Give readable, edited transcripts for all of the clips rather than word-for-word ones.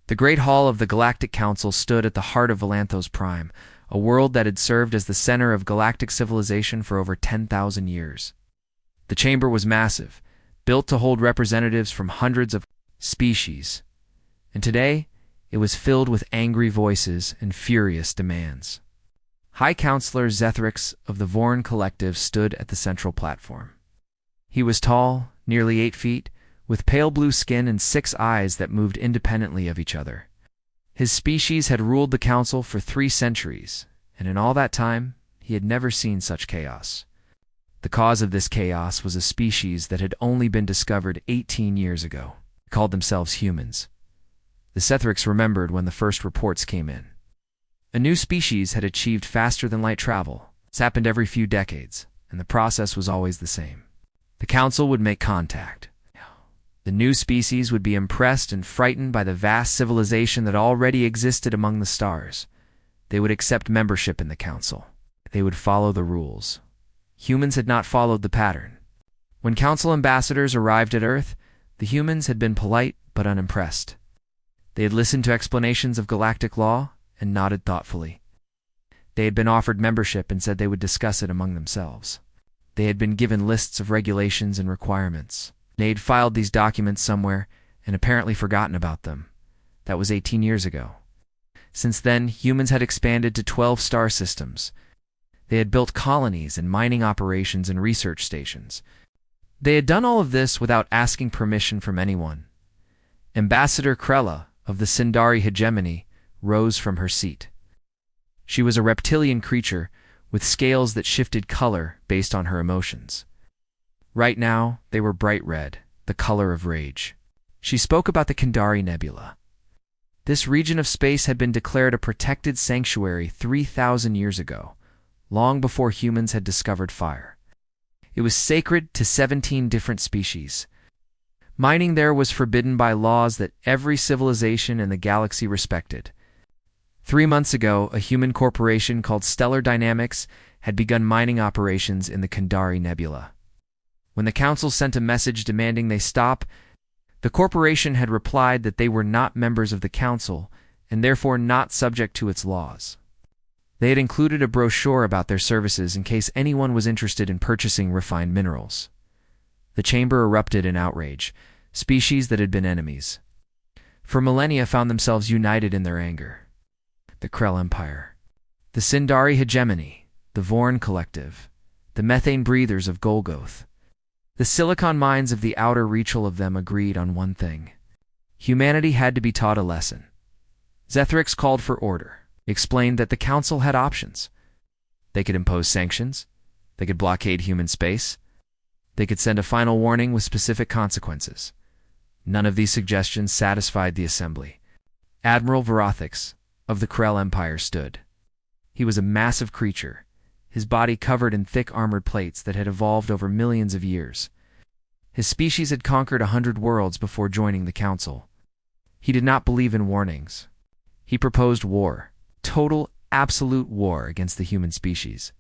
The Great Hall of the Galactic Council stood at the heart of Valanthos Prime, a world that had served as the center of galactic civilization for over 10,000 years. The chamber was massive, built to hold representatives from hundreds of species, and today it was filled with angry voices and furious demands. High Counselor Zethrix of the Vorn Collective stood at the central platform. He was tall, nearly 8 feet, with pale blue skin and 6 eyes that moved independently of each other. His species had ruled the council for 3 centuries, and in all that time, he had never seen such chaos. The cause of this chaos was a species that had only been discovered 18 years ago. They called themselves humans. The Zethrix remembered when the first reports came in. A new species had achieved faster-than-light travel. This happened every few decades, and the process was always the same. The council would make contact. The new species would be impressed and frightened by the vast civilization that already existed among the stars. They would accept membership in the council. They would follow the rules. Humans had not followed the pattern. When council ambassadors arrived at Earth, the humans had been polite but unimpressed. They had listened to explanations of galactic law and nodded thoughtfully. They had been offered membership and said they would discuss it among themselves. They had been given lists of regulations and requirements. They had filed these documents somewhere and apparently forgotten about them. That was 18 years ago. Since then, humans had expanded to 12 star systems. They had built colonies and mining operations and research stations. They had done all of this without asking permission from anyone. Ambassador Krella of the Sindari hegemony rose from her seat. She was a reptilian creature with scales that shifted color based on her emotions. Right now, they were bright red, the color of rage. She spoke about the Kandari Nebula. This region of space had been declared a protected sanctuary 3,000 years ago, long before humans had discovered fire. It was sacred to 17 different species. Mining there was forbidden by laws that every civilization in the galaxy respected. 3 months ago, a human corporation called Stellar Dynamics had begun mining operations in the Kandari Nebula. When the council sent a message demanding they stop, the corporation had replied that they were not members of the council and therefore not subject to its laws. They had included a brochure about their services in case anyone was interested in purchasing refined minerals. The chamber erupted in outrage. Species that had been enemies for millennia found themselves united in their anger. The Krell Empire, the Sindari hegemony, the Vorn Collective, the methane breathers of Golgoth. The silicon minds of the outer reachal of them agreed on one thing. Humanity had to be taught a lesson. Zethrix called for order, explained that the council had options. They could impose sanctions. They could blockade human space. They could send a final warning with specific consequences. None of these suggestions satisfied the assembly. Admiral Verathix of the Krell Empire stood. He was a massive creature, his body covered in thick armored plates that had evolved over millions of years. His species had conquered 100 worlds before joining the council. He did not believe in warnings. He proposed war, total, absolute war against the human species.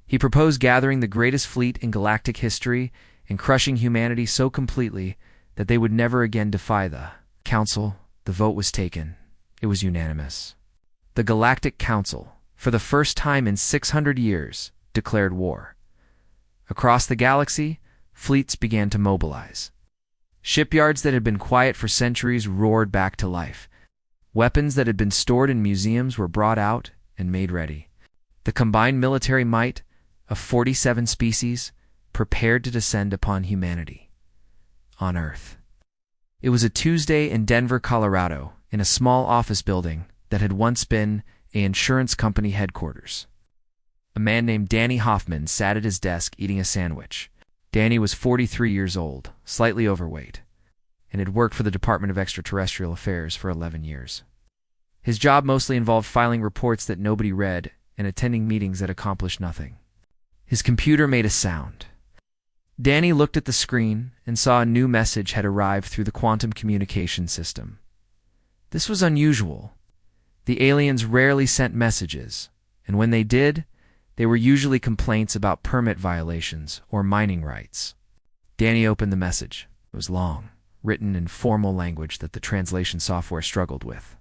He proposed gathering the greatest fleet in galactic history and crushing humanity so completely that they would never again defy the council. The vote was taken. It was unanimous. The Galactic Council, for the first time in 600 years, declared war. Across the galaxy, fleets began to mobilize. Shipyards that had been quiet for centuries roared back to life. Weapons that had been stored in museums were brought out and made ready. The combined military might of 47 species prepared to descend upon humanity on Earth. It was a Tuesday in Denver, Colorado, in a small office building that had once been an insurance company headquarters. A man named Danny Hoffman sat at his desk eating a sandwich. Danny was 43 years old, slightly overweight, and had worked for the Department of Extraterrestrial Affairs for 11 years. His job mostly involved filing reports that nobody read and attending meetings that accomplished nothing. His computer made a sound. Danny looked at the screen and saw a new message had arrived through the quantum communication system. This was unusual. The aliens rarely sent messages, and when they did, they were usually complaints about permit violations or mining rights. Danny opened the message. It was long. written in formal language that the translation software struggled with.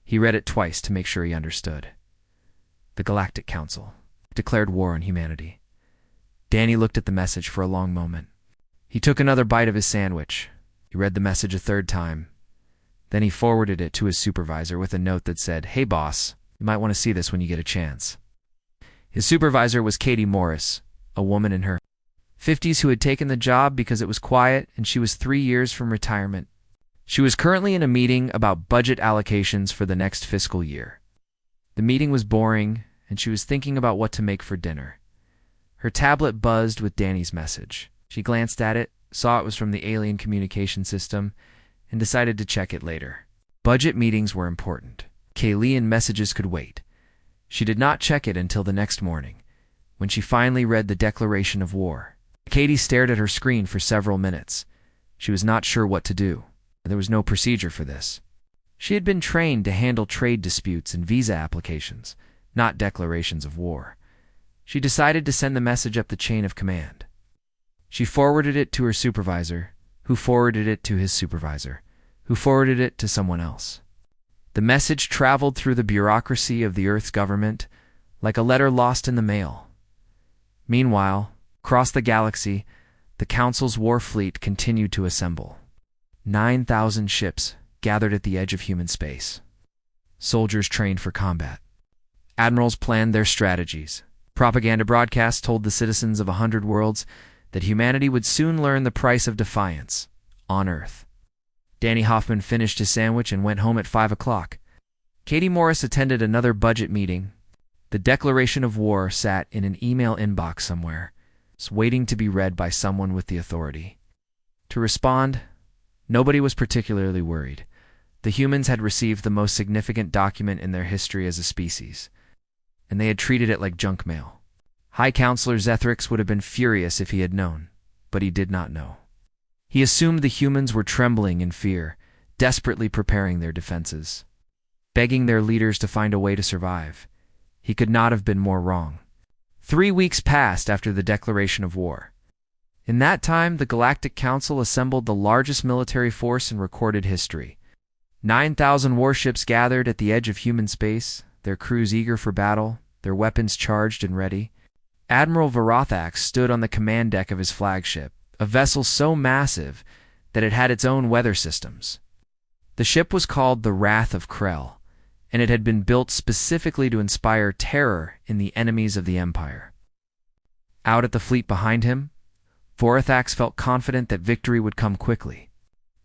He read it twice to make sure he understood. The Galactic Council declared war on humanity. Danny looked at the message for a long moment. He took another bite of his sandwich. He read the message a third time. Then he forwarded it to his supervisor with a note that said, "Hey boss, you might want to see this when you get a chance." His supervisor was Katie Morris, a woman in her 50s who had taken the job because it was quiet and she was 3 years from retirement. She was currently in a meeting about budget allocations for the next fiscal year. The meeting was boring, and she was thinking about what to make for dinner. Her tablet buzzed with Danny's message. She glanced at it, saw it was from the alien communication system, and decided to check it later. Budget meetings were important. Kayleean messages could wait. She did not check it until the next morning, when she finally read the declaration of war. Katie stared at her screen for several minutes. She was not sure what to do. There was no procedure for this. She had been trained to handle trade disputes and visa applications, not declarations of war. She decided to send the message up the chain of command. She forwarded it to her supervisor, who forwarded it to his supervisor, who forwarded it to someone else. The message traveled through the bureaucracy of the Earth's government like a letter lost in the mail. Meanwhile, across the galaxy, the Council's war fleet continued to assemble. 9,000 ships gathered at the edge of human space. Soldiers trained for combat. Admirals planned their strategies. Propaganda broadcasts told the citizens of 100 worlds that humanity would soon learn the price of defiance on Earth. Danny Hoffman finished his sandwich and went home at 5 o'clock. Katie Morris attended another budget meeting. The declaration of war sat in an email inbox somewhere, waiting to be read by someone with the authority. To respond, nobody was particularly worried. The humans had received the most significant document in their history as a species, and they had treated it like junk mail. High Counselor Zethrix would have been furious if he had known, but he did not know. He assumed the humans were trembling in fear, desperately preparing their defenses, begging their leaders to find a way to survive. He could not have been more wrong. 3 weeks passed after the declaration of war. In that time, the Galactic Council assembled the largest military force in recorded history. 9,000 warships gathered at the edge of human space, their crews eager for battle, their weapons charged and ready. Admiral Varothax stood on the command deck of his flagship, a vessel so massive that it had its own weather systems. The ship was called the Wrath of Krell, and it had been built specifically to inspire terror in the enemies of the Empire. Out at the fleet behind him, Vorothax felt confident that victory would come quickly.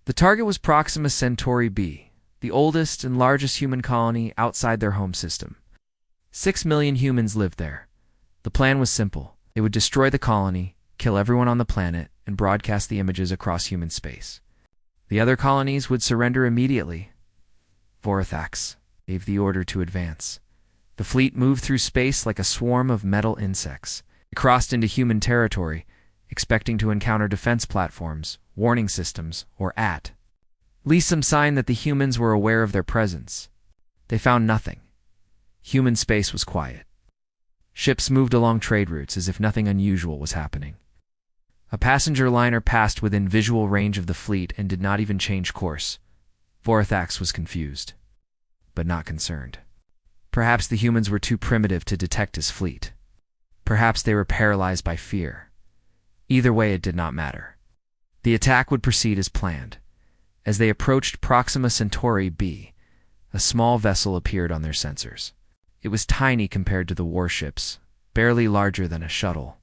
The target was Proxima Centauri b, the oldest and largest human colony outside their home system. 6 million humans lived there. The plan was simple. They would destroy the colony, kill everyone on the planet, and broadcast the images across human space. The other colonies would surrender immediately. Vorothax gave the order to advance. The fleet moved through space like a swarm of metal insects. It crossed into human territory, expecting to encounter defense platforms, warning systems, or at least some sign that the humans were aware of their presence. They found nothing. Human space was quiet. Ships moved along trade routes as if nothing unusual was happening. A passenger liner passed within visual range of the fleet and did not even change course. Vorothax was confused, but not concerned. Perhaps the humans were too primitive to detect his fleet. Perhaps they were paralyzed by fear. Either way, it did not matter. The attack would proceed as planned. As they approached Proxima Centauri b, a small vessel appeared on their sensors. It was tiny compared to the warships, barely larger than a shuttle.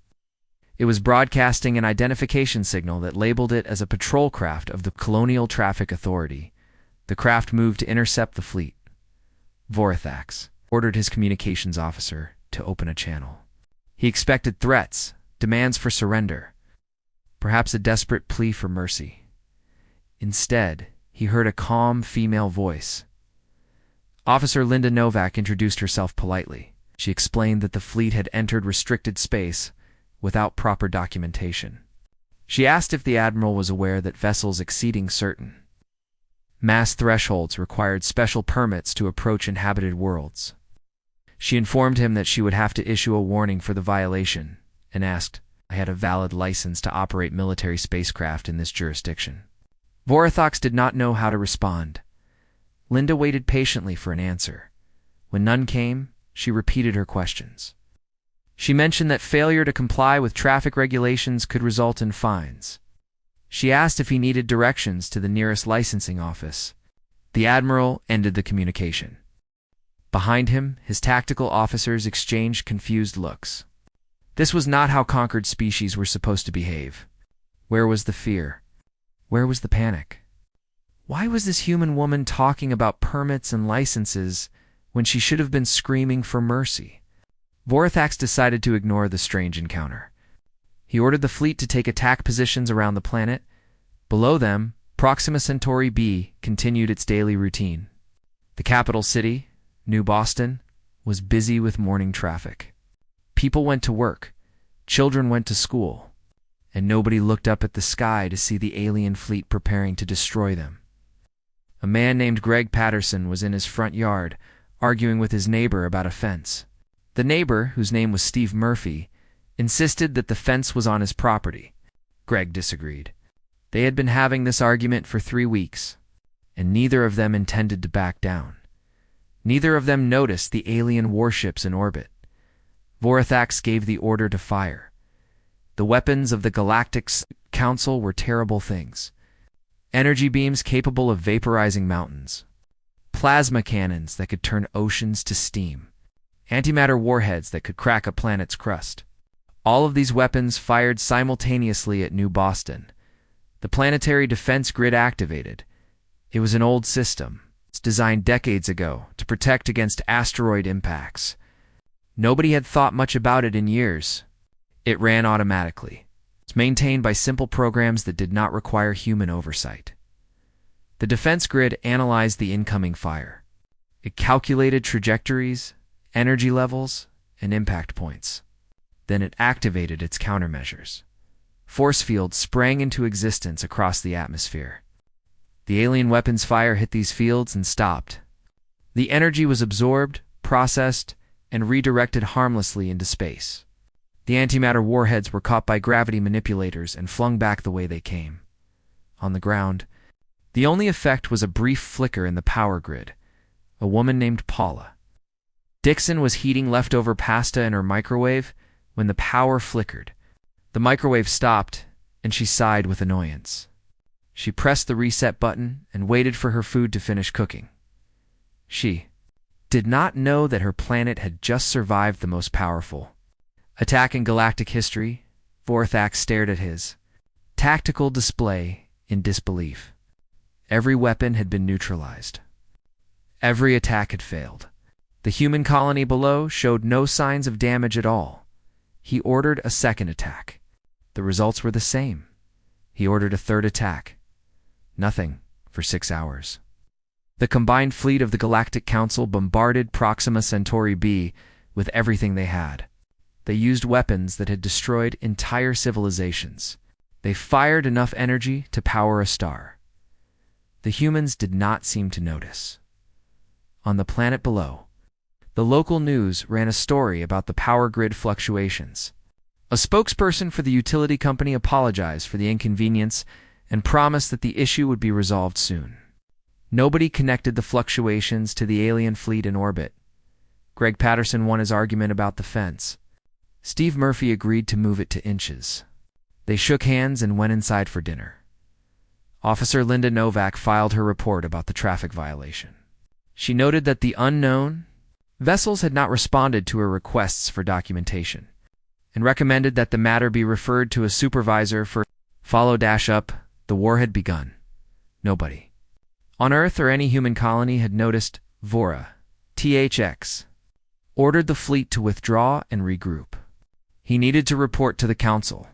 It was broadcasting an identification signal that labeled it as a patrol craft of the Colonial Traffic Authority. The craft moved to intercept the fleet. Vorothax ordered his communications officer to open a channel. He expected threats, demands for surrender, perhaps a desperate plea for mercy. Instead, he heard a calm female voice. Officer Linda Novak introduced herself politely. She explained that the fleet had entered restricted space without proper documentation. She asked if the admiral was aware that vessels exceeding certain mass thresholds required special permits to approach inhabited worlds. She informed him that she would have to issue a warning for the violation, and asked, "I had a valid license to operate military spacecraft in this jurisdiction." Vorathox did not know how to respond. Linda waited patiently for an answer. When none came, she repeated her questions. She mentioned that failure to comply with traffic regulations could result in fines. She asked if he needed directions to the nearest licensing office. The Admiral ended the communication. Behind him, his tactical officers exchanged confused looks. This was not how conquered species were supposed to behave. Where was the fear? Where was the panic? Why was this human woman talking about permits and licenses when she should have been screaming for mercy? Vorathax decided to ignore the strange encounter. He ordered the fleet to take attack positions around the planet. Below them, Proxima Centauri b continued its daily routine. The capital city, New Boston, was busy with morning traffic. People went to work, children went to school, and nobody looked up at the sky to see the alien fleet preparing to destroy them. A man named Greg Patterson was in his front yard, arguing with his neighbor about a fence. The neighbor, whose name was Steve Murphy, insisted that the fence was on his property. Greg disagreed. They had been having this argument for 3 weeks, and neither of them intended to back down. Neither of them noticed the alien warships in orbit. Vorathax gave the order to fire. The weapons of the Galactic Council were terrible things. Energy beams capable of vaporizing mountains. Plasma cannons that could turn oceans to steam. Antimatter warheads that could crack a planet's crust. All of these weapons fired simultaneously at New Boston. The planetary defense grid activated. It was an old system. It's designed decades ago to protect against asteroid impacts. Nobody had thought much about it in years. It ran automatically. It's maintained by simple programs that did not require human oversight. The defense grid analyzed the incoming fire. It calculated trajectories, energy levels, and impact points. Then it activated its countermeasures. Force fields sprang into existence across the atmosphere. The alien weapons fire hit these fields and stopped. The energy was absorbed, processed, and redirected harmlessly into space. The antimatter warheads were caught by gravity manipulators and flung back the way they came. On the ground, the only effect was a brief flicker in the power grid. A woman named Paula. Dixon was heating leftover pasta in her microwave when the power flickered. The microwave stopped, and she sighed with annoyance. She pressed the reset button and waited for her food to finish cooking. She did not know that her planet had just survived the most powerful attack in galactic history. Vorathax stared at his tactical display in disbelief. Every weapon had been neutralized. Every attack had failed. The human colony below showed no signs of damage at all. He ordered a second attack. The results were the same. He ordered a third attack. Nothing for 6 hours. The combined fleet of the Galactic Council bombarded Proxima Centauri b with everything they had. They used weapons that had destroyed entire civilizations. They fired enough energy to power a star. The humans did not seem to notice. On the planet below, the local news ran a story about the power grid fluctuations. A spokesperson for the utility company apologized for the inconvenience and promised that the issue would be resolved soon. Nobody connected the fluctuations to the alien fleet in orbit. Greg Patterson won his argument about the fence. Steve Murphy agreed to move it to inches. They shook hands and went inside for dinner. Officer Linda Novak filed her report about the traffic violation. She noted that the unknown vessels had not responded to her requests for documentation, and recommended that the matter be referred to a supervisor for follow-up. The war had begun. Nobody on Earth or any human colony had noticed. THX ordered the fleet to withdraw and regroup. He needed to report to the Council.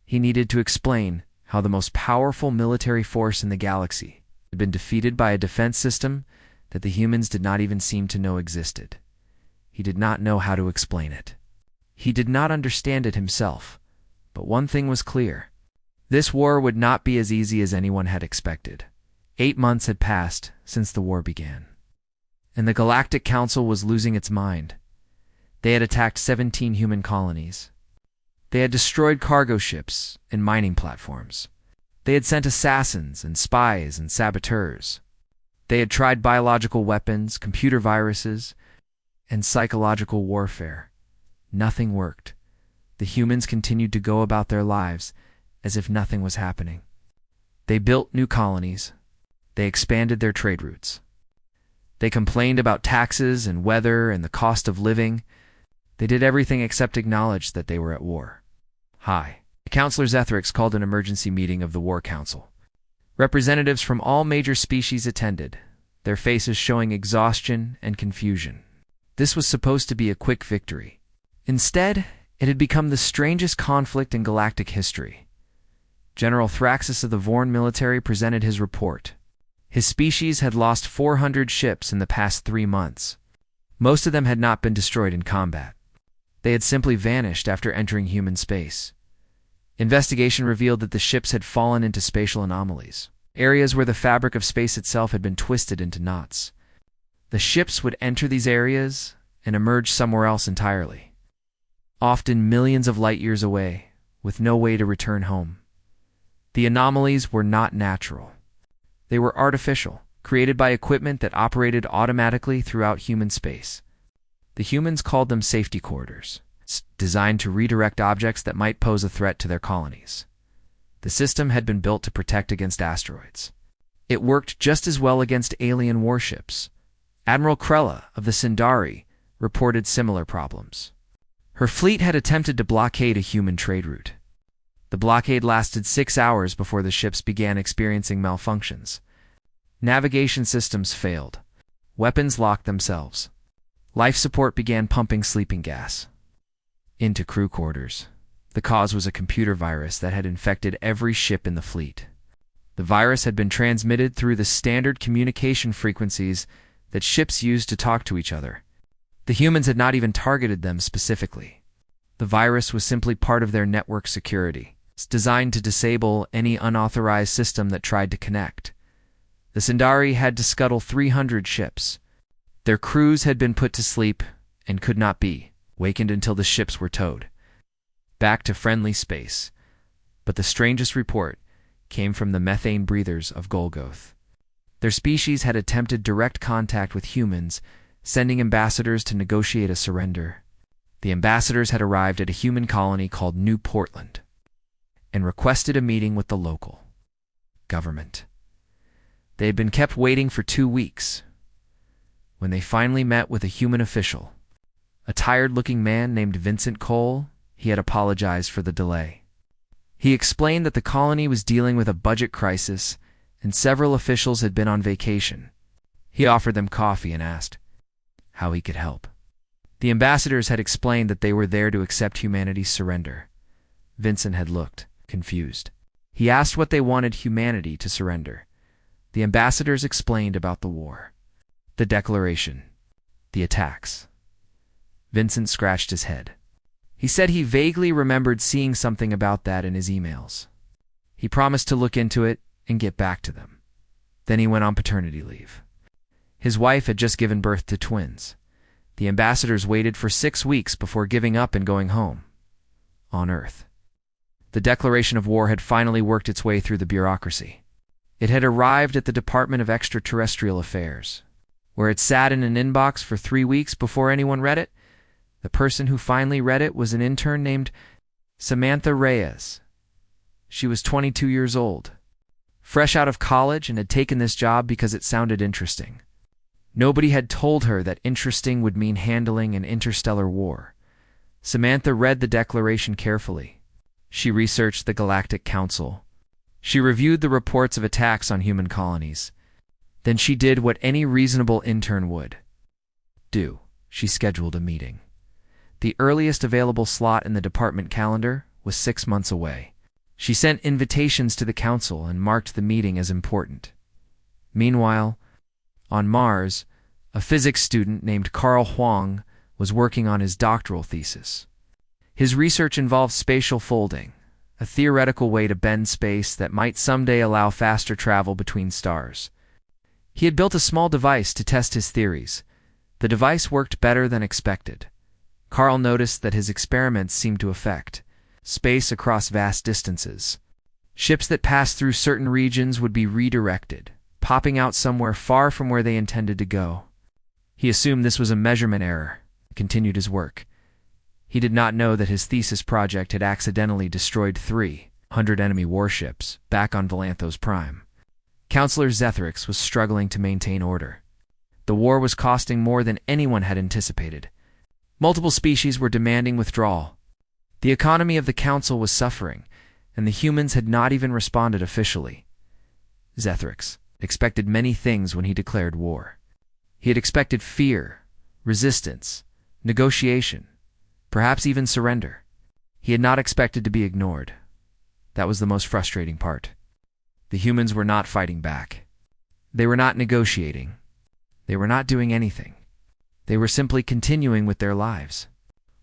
He needed to explain how the most powerful military force in the galaxy had been defeated by a defense system that the humans did not even seem to know existed. He did not know how to explain it. He did not understand it himself, but one thing was clear. This war would not be as easy as anyone had expected. 8 months had passed since the war began, and the Galactic Council was losing its mind. They had attacked 17 human colonies. They had destroyed cargo ships and mining platforms. They had sent assassins and spies and saboteurs. They had tried biological weapons, computer viruses, and psychological warfare. Nothing worked. The humans continued to go about their lives as if nothing was happening. They built new colonies. They expanded their trade routes. They complained about taxes and weather and the cost of living. They did everything except acknowledge that they were at war. Hi. Counselor Zethryx called an emergency meeting of the War Council. Representatives from all major species attended, their faces showing exhaustion and confusion. This was supposed to be a quick victory. Instead, it had become the strangest conflict in galactic history. General Thraxus of the Vorn military presented his report. His species had lost 400 ships in the past 3 months. Most of them had not been destroyed in combat. They had simply vanished after entering human space. Investigation revealed that the ships had fallen into spatial anomalies, areas where the fabric of space itself had been twisted into knots. The ships would enter these areas and emerge somewhere else entirely, often millions of light years away, with no way to return home. The anomalies were not natural. They were artificial, created by equipment that operated automatically throughout human space. The humans called them safety corridors, designed to redirect objects that might pose a threat to their colonies. The system had been built to protect against asteroids. It worked just as well against alien warships. Admiral Krella of the Sindari reported similar problems. Her fleet had attempted to blockade a human trade route. The blockade lasted 6 hours before the ships began experiencing malfunctions. Navigation systems failed. Weapons locked themselves. Life support began pumping sleeping gas into crew quarters. The cause was a computer virus that had infected every ship in the fleet. The virus had been transmitted through the standard communication frequencies that ships used to talk to each other. The humans had not even targeted them specifically. The virus was simply part of their network security. It's designed to disable any unauthorized system that tried to connect. The Sindari had to scuttle 300 ships. Their crews had been put to sleep and could not be wakened until the ships were towed back to friendly space. But the strangest report came from the methane breathers of Golgoth. Their species had attempted direct contact with humans, sending ambassadors to negotiate a surrender. The ambassadors had arrived at a human colony called New Portland and requested a meeting with the local government. They had been kept waiting for 2 weeks. When they finally met with a human official, a tired-looking man named Vincent Cole, he had apologized for the delay. He explained that the colony was dealing with a budget crisis and several officials had been on vacation. He offered them coffee and asked how he could help. The ambassadors had explained that they were there to accept humanity's surrender. Vincent had looked confused. He asked what they wanted humanity to surrender. The ambassadors explained about the war, the declaration, the attacks. Vincent scratched his head. He said he vaguely remembered seeing something about that in his emails. He promised to look into it and get back to them. Then he went on paternity leave. His wife had just given birth to twins. The ambassadors waited for 6 weeks before giving up and going home, on Earth. The declaration of war had finally worked its way through the bureaucracy. It had arrived at the Department of Extraterrestrial Affairs, where it sat in an inbox for 3 weeks before anyone read it. The person who finally read it was an intern named Samantha Reyes. She was 22 years old, fresh out of college, and had taken this job because it sounded interesting. Nobody had told her that interesting would mean handling an interstellar war. Samantha read the declaration carefully. She researched the Galactic Council. She reviewed the reports of attacks on human colonies. Then she did what any reasonable intern would do. She scheduled a meeting. The earliest available slot in the department calendar was 6 months away. She sent invitations to the council and marked the meeting as important. Meanwhile, on Mars, a physics student named Carl Huang was working on his doctoral thesis. His research involved spatial folding, a theoretical way to bend space that might someday allow faster travel between stars. He had built a small device to test his theories. The device worked better than expected. Carl noticed that his experiments seemed to affect space across vast distances. Ships that passed through certain regions would be redirected, popping out somewhere far from where they intended to go. He assumed this was a measurement error, and continued his work. He did not know that his thesis project had accidentally destroyed 300 enemy warships back on Valanthos Prime. Counselor Zethrix was struggling to maintain order. The war was costing more than anyone had anticipated. Multiple species were demanding withdrawal. The economy of the Council was suffering, and the humans had not even responded officially. Zethrix expected many things when he declared war. He had expected fear, resistance, negotiation, perhaps even surrender. He had not expected to be ignored. That was the most frustrating part. The humans were not fighting back. They were not negotiating. They were not doing anything. They were simply continuing with their lives.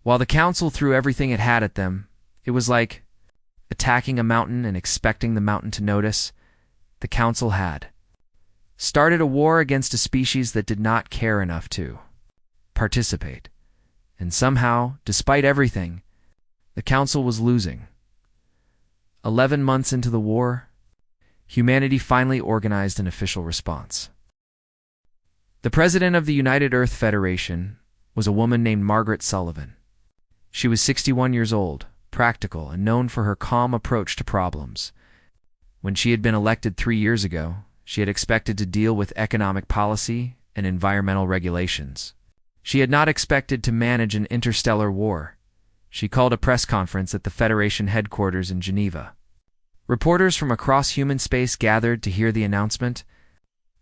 While the Council threw everything it had at them, it was like attacking a mountain and expecting the mountain to notice. The Council had started a war against a species that did not care enough to participate. And somehow, despite everything, the Council was losing. 11 months into the war, humanity finally organized an official response. The president of the United Earth Federation was a woman named Margaret Sullivan. She was 61 years old, practical, and known for her calm approach to problems. When she had been elected 3 years ago, she had expected to deal with economic policy and environmental regulations. She had not expected to manage an interstellar war. She called a press conference at the Federation headquarters in Geneva. Reporters from across human space gathered to hear the announcement.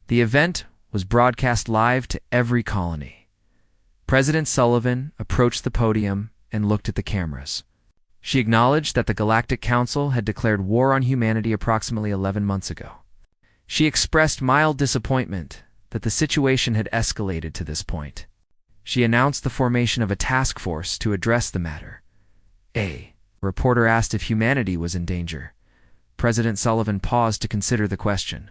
The event was broadcast live to every colony. President Sullivan approached the podium and looked at the cameras. She acknowledged that the Galactic Council had declared war on humanity approximately 11 months ago. She expressed mild disappointment that the situation had escalated to this point. She announced the formation of a task force to address the matter. A reporter asked if humanity was in danger. President Sullivan paused to consider the question.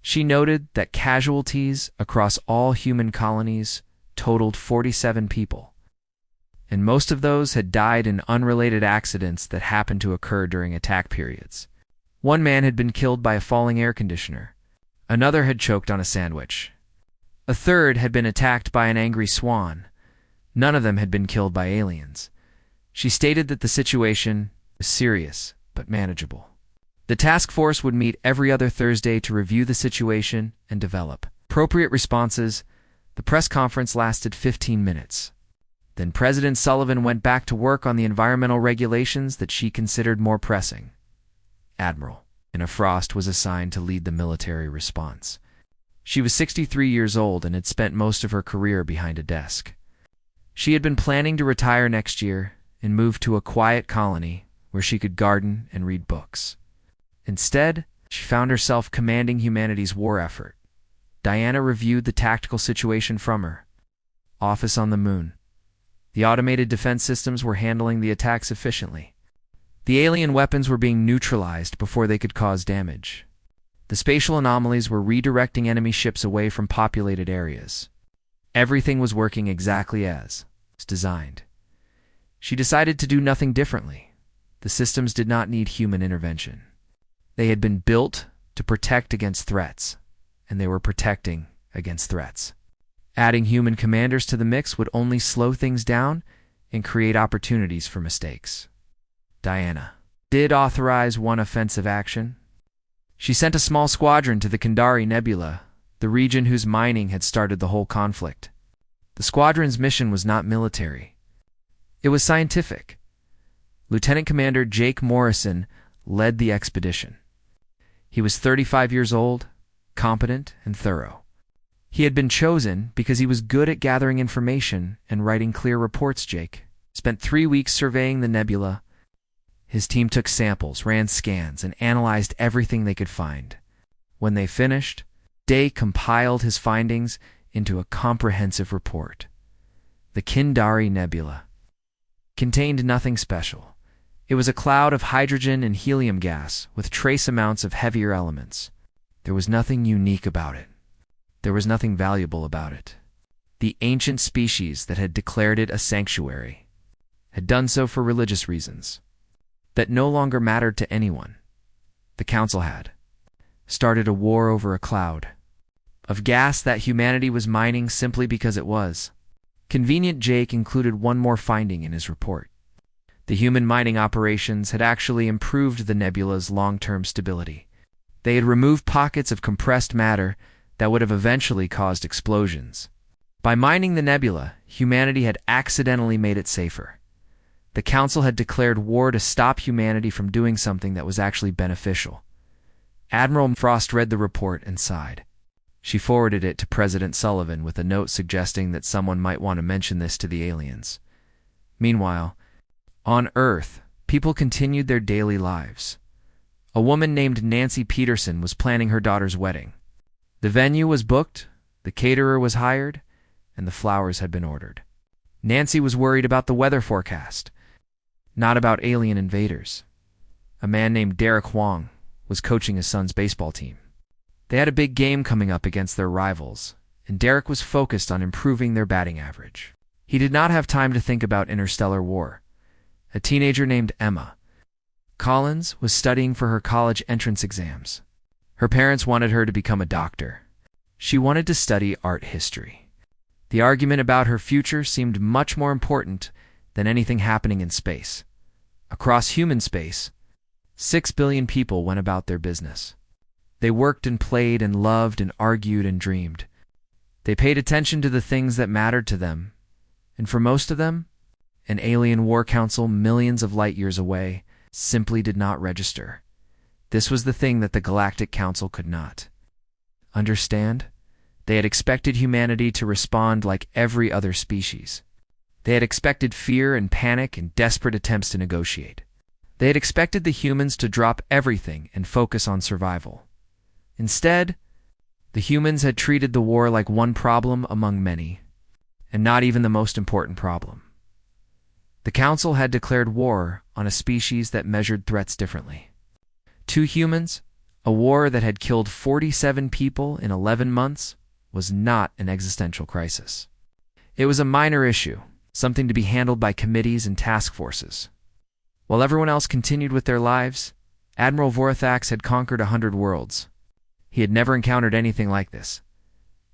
She noted that casualties across all human colonies totaled 47 people, and most of those had died in unrelated accidents that happened to occur during attack periods. One man had been killed by a falling air conditioner. Another had choked on a sandwich. A third had been attacked by an angry swan. None of them had been killed by aliens. She stated that the situation was serious but manageable. The task force would meet every other Thursday to review the situation and develop appropriate responses. The press conference lasted 15 minutes. Then President Sullivan went back to work on the environmental regulations that she considered more pressing. Admiral Anna Frost was assigned to lead the military response. She was 63 years old and had spent most of her career behind a desk. She had been planning to retire next year and move to a quiet colony where she could garden and read books. Instead, she found herself commanding humanity's war effort. Diana reviewed the tactical situation from her office on the moon. The automated defense systems were handling the attacks efficiently. The alien weapons were being neutralized before they could cause damage. The spatial anomalies were redirecting enemy ships away from populated areas. Everything was working exactly as designed. She decided to do nothing differently. The systems did not need human intervention. They had been built to protect against threats, and they were protecting against threats. Adding human commanders to the mix would only slow things down and create opportunities for mistakes. Diana did authorize one offensive action. She sent a small squadron to the Kandari Nebula, the region whose mining had started the whole conflict. The squadron's mission was not military. It was scientific. Lieutenant Commander Jake Morrison led the expedition. He was 35 years old, competent, and thorough. He had been chosen because he was good at gathering information and writing clear reports. Jake spent 3 weeks surveying the nebula. His team took samples, ran scans, and analyzed everything they could find. When they finished, Day compiled his findings into a comprehensive report. The Kandari Nebula contained nothing special. It was a cloud of hydrogen and helium gas with trace amounts of heavier elements. There was nothing unique about it. There was nothing valuable about it. The ancient species that had declared it a sanctuary had done so for religious reasons that no longer mattered to anyone. the Council had started a war over a cloud of gas that humanity was mining simply because it was. Convenient Jake included one more finding in his report. The human mining operations had actually improved the nebula's long-term stability. They had removed pockets of compressed matter that would have eventually caused explosions. By mining the nebula, humanity had accidentally made it safer. The Council had declared war to stop humanity from doing something that was actually beneficial. Admiral Frost read the report and sighed. She forwarded it to President Sullivan with a note suggesting that someone might want to mention this to the aliens. Meanwhile, on Earth, people continued their daily lives. A woman named Nancy Peterson was planning her daughter's wedding. The venue was booked, the caterer was hired, and the flowers had been ordered. Nancy was worried about the weather forecast, not about alien invaders. A man named Derek Huang was coaching his son's baseball team. They had a big game coming up against their rivals, and Derek was focused on improving their batting average. He did not have time to think about interstellar war. A teenager named Emma Collins was studying for her college entrance exams. Her parents wanted her to become a doctor. She wanted to study art history. The argument about her future seemed much more important than anything happening in space. Across human space, 6 billion people went about their business. They worked and played and loved and argued and dreamed. They paid attention to the things that mattered to them, and for most of them, an alien war council millions of light years away simply did not register. This was the thing that the Galactic Council could not understand. They had expected humanity to respond like every other species. They had expected fear and panic and desperate attempts to negotiate. They had expected the humans to drop everything and focus on survival. Instead, the humans had treated the war like one problem among many, and not even the most important problem. The Council had declared war on a species that measured threats differently. To humans, a war that had killed 47 people in 11 months was not an existential crisis. It was a minor issue, something to be handled by committees and task forces. While everyone else continued with their lives, Admiral Vorithax had conquered 100 worlds. He had never encountered anything like this.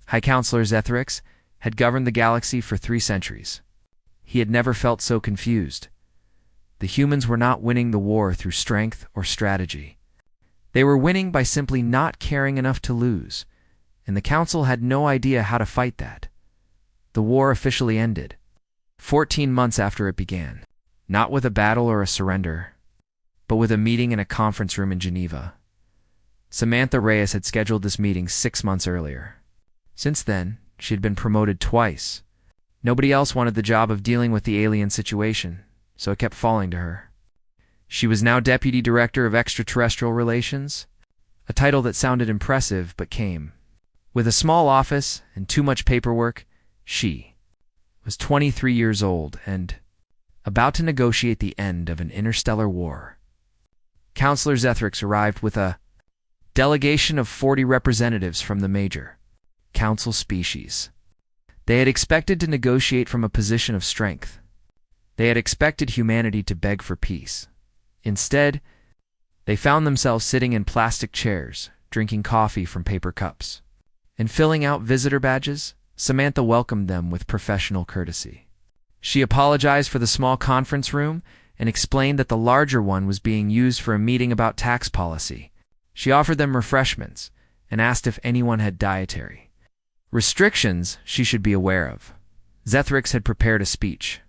High Counselor Zethrix had governed the galaxy for 3 centuries. He had never felt so confused. The humans were not winning the war through strength or strategy. They were winning by simply not caring enough to lose, and the Council had no idea how to fight that. The war officially ended 14 months after it began, not with a battle or a surrender, but with a meeting in a conference room in Geneva. Samantha Reyes had scheduled this meeting 6 months earlier. Since then, she had been promoted twice. Nobody else wanted the job of dealing with the alien situation, so it kept falling to her. She was now Deputy Director of Extraterrestrial Relations, a title that sounded impressive but came with a small office and too much paperwork. She was 23 years old and about to negotiate the end of an interstellar war. Counselor Zethrix arrived with a delegation of 40 representatives from the major council species. They had expected to negotiate from a position of strength. They had expected humanity to beg for peace. Instead, they found themselves sitting in plastic chairs, drinking coffee from paper cups. And filling out visitor badges, Samantha welcomed them with professional courtesy. She apologized for the small conference room and explained that the larger one was being used for a meeting about tax policy. She offered them refreshments and asked if anyone had dietary restrictions she should be aware of. Zethrix had prepared a speech.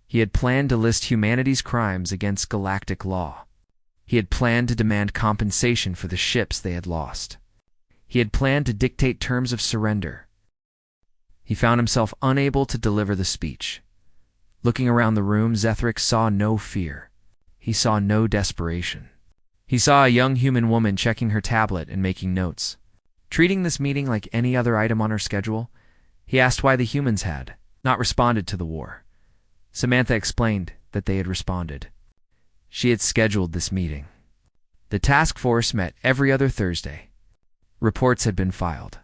He had planned to list humanity's crimes against galactic law. He had planned to demand compensation for the ships they had lost. He had planned to dictate terms of surrender. He found himself unable to deliver the speech. Looking around the room, Zethrix saw no fear. He saw no desperation. He saw a young human woman checking her tablet and making notes. Treating this meeting like any other item on her schedule, he asked why the humans had not responded to the war. Samantha explained that they had responded. She had scheduled this meeting. The task force met every other Thursday. Reports had been filed.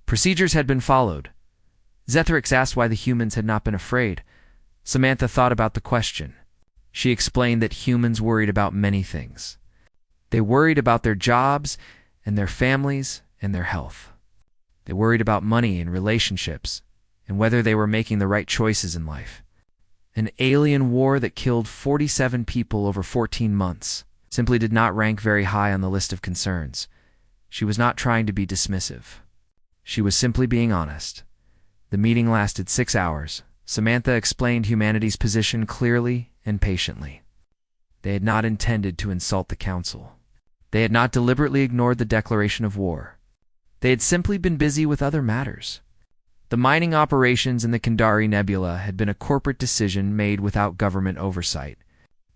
Procedures had been followed. Zethrix asked why the humans had not been afraid. Samantha thought about the question. She explained that humans worried about many things. They worried about their jobs and their families and their health. They worried about money and relationships and whether they were making the right choices in life. An alien war that killed 47 people over 14 months simply did not rank very high on the list of concerns. She was not trying to be dismissive. She was simply being honest. The meeting lasted 6 hours. Samantha explained humanity's position clearly and patiently. They had not intended to insult the Council. They had not deliberately ignored the declaration of war. They had simply been busy with other matters. The mining operations in the Kandari Nebula had been a corporate decision made without government oversight.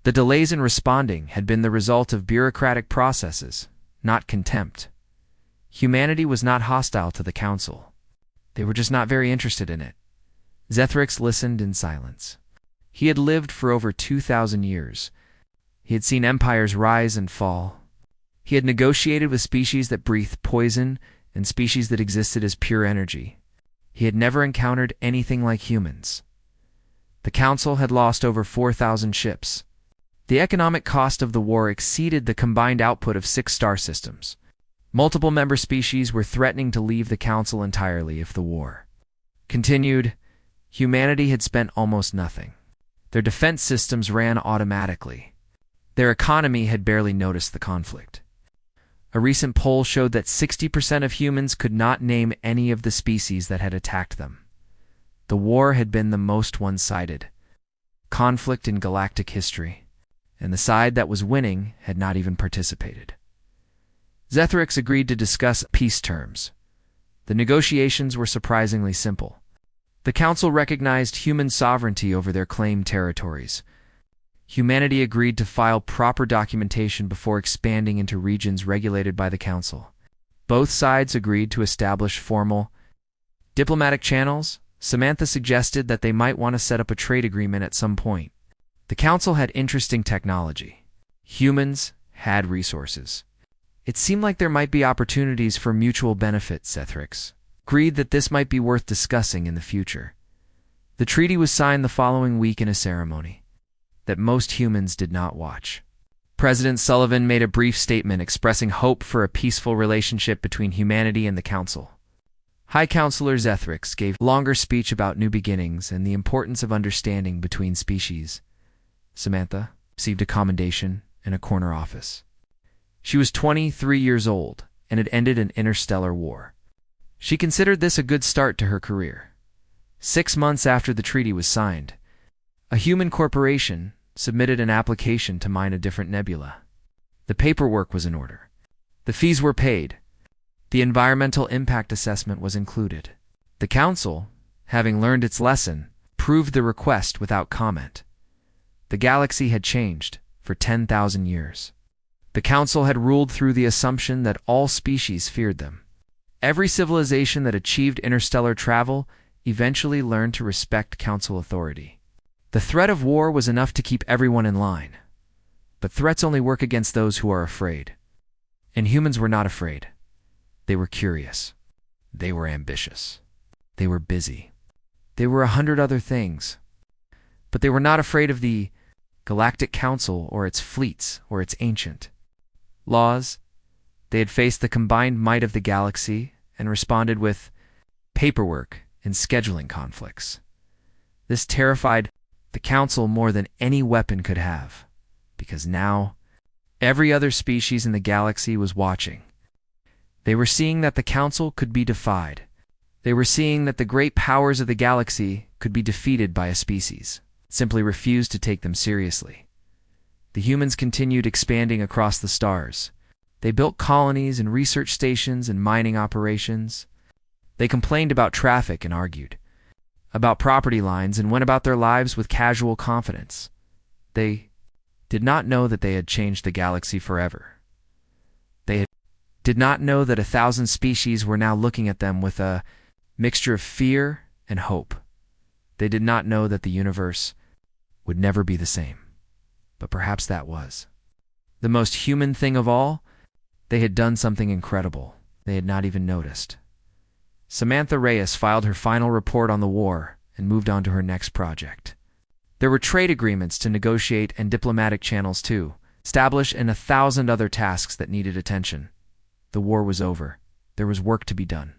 The delays in responding had been the result of bureaucratic processes, not contempt. Humanity was not hostile to the Council. They were just not very interested in it. Zethrix listened in silence. He had lived for over 2,000 years. He had seen empires rise and fall. He had negotiated with species that breathed poison and species that existed as pure energy. He had never encountered anything like humans. The Council had lost over 4,000 ships. The economic cost of the war exceeded the combined output of 6 star systems. Multiple member species were threatening to leave the Council entirely if the war continued. Humanity had spent almost nothing. Their defense systems ran automatically. Their economy had barely noticed the conflict. A recent poll showed that 60% of humans could not name any of the species that had attacked them. The war had been the most one-sided conflict in galactic history, and the side that was winning had not even participated. Zethrix agreed to discuss peace terms. The negotiations were surprisingly simple. The Council recognized human sovereignty over their claimed territories. Humanity agreed to file proper documentation before expanding into regions regulated by the Council. Both sides agreed to establish formal diplomatic channels. Samantha suggested that they might want to set up a trade agreement at some point. The Council had interesting technology. Humans had resources. It seemed like there might be opportunities for mutual benefit. Zethrix agreed that this might be worth discussing in the future. The treaty was signed the following week in a ceremony that most humans did not watch. President Sullivan made a brief statement expressing hope for a peaceful relationship between humanity and the Council. High Counselor Zethrix gave a longer speech about new beginnings and the importance of understanding between species. Samantha received a commendation in a corner office. She was 23 years old and had ended an interstellar war. She considered this a good start to her career. 6 months after the treaty was signed, a human corporation submitted an application to mine a different nebula. The paperwork was in order. The fees were paid. The environmental impact assessment was included. The Council, having learned its lesson, approved the request without comment. The galaxy had changed for 10,000 years. The Council had ruled through the assumption that all species feared them. Every civilization that achieved interstellar travel eventually learned to respect Council authority. The threat of war was enough to keep everyone in line. But threats only work against those who are afraid. And humans were not afraid. They were curious. They were ambitious. They were busy. They were 100 other things. But they were not afraid of the Galactic Council or its fleets or its ancient laws. They had faced the combined might of the galaxy and responded with paperwork and scheduling conflicts. This terrified the Council more than any weapon could have, because now every other species in the galaxy was watching. They were seeing that the Council could be defied. They were seeing that the great powers of the galaxy could be defeated by a species that simply refused to take them seriously. The humans continued expanding across the stars. They built colonies and research stations and mining operations. They complained about traffic and argued about property lines and went about their lives with casual confidence. They did not know that they had changed the galaxy forever. They did not know that 1,000 species were now looking at them with a mixture of fear and hope. They did not know that the universe would never be the same. But perhaps that was the most human thing of all. They had done something incredible. They had not even noticed. Samantha Reyes filed her final report on the war and moved on to her next project. There were trade agreements to negotiate and diplomatic channels too. established, and 1,000 other tasks that needed attention. The war was over. There was work to be done.